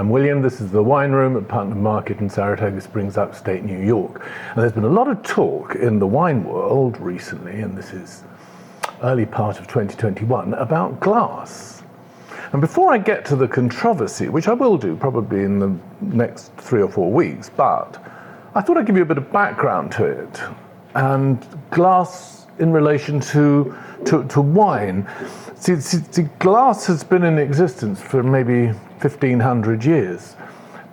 I'm William, this is the Wine Room at Putnam Market in Saratoga Springs, upstate New York. And there's been a lot of talk in the wine world recently, and this is early part of 2021, about glass. And before I get to the controversy, which I will do probably in the next 3 or 4 weeks, but I thought I'd give you a bit of background to it. And glass in relation to wine. See, glass has been in existence for maybe 1,500 years,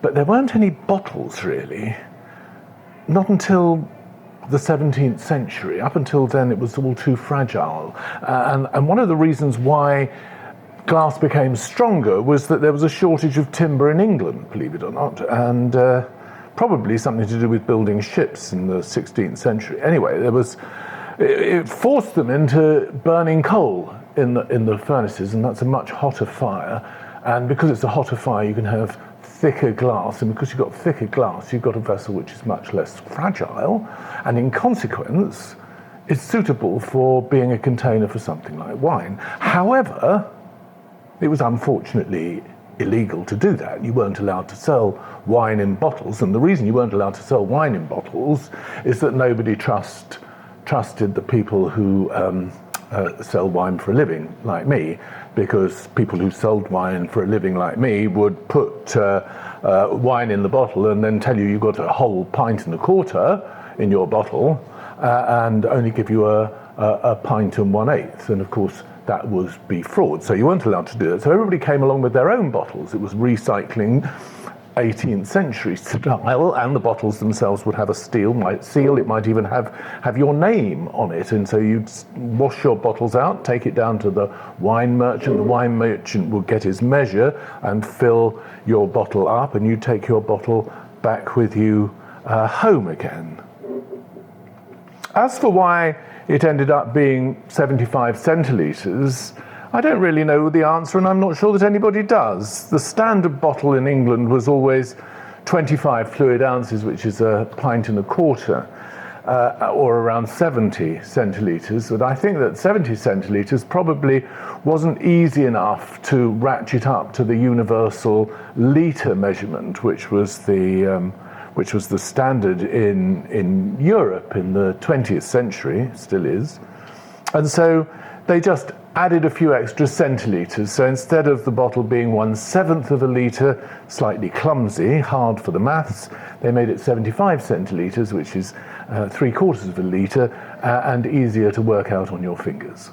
but there weren't any bottles really, not until the 17th century. Up until then it was all too fragile. And one of the reasons why glass became stronger was that there was a shortage of timber in England, believe it or not, and probably something to do with building ships in the 16th century. Anyway, it forced them into burning coal in the furnaces, and that's a much hotter fire. And because it's a hotter fire, you can have thicker glass, and because you've got thicker glass, you've got a vessel which is much less fragile, and in consequence, it's suitable for being a container for something like wine. However, it was unfortunately illegal to do that. You weren't allowed to sell wine in bottles, and the reason you weren't allowed to sell wine in bottles is that nobody trusted the people who sell wine for a living, like me, because people who sold wine for a living, like me, would put wine in the bottle and then tell you you've got a whole pint and a quarter in your bottle, and only give you a pint and 1/8. And of course, that would be fraud. So you weren't allowed to do it. So everybody came along with their own bottles. It was recycling 18th century style, and the bottles themselves would have a seal. It might even have your name on it. And so you'd wash your bottles out, take it down to the wine merchant. The wine merchant would get his measure and fill your bottle up, and you take your bottle back with you home again. As for why it ended up being 75 centiliters, I don't really know the answer, and I'm not sure that anybody does. The standard bottle in England was always 25 fluid ounces, which is a pint and a quarter, or around 70 centiliters. But I think that 70 centiliters probably wasn't easy enough to ratchet up to the universal litre measurement, which was the standard in Europe in the 20th century, still is. And so they just added a few extra centiliters. So instead of the bottle being 1/7 of a litre, slightly clumsy, hard for the maths, they made it 75 centiliters, which is 3/4 of a litre, and easier to work out on your fingers.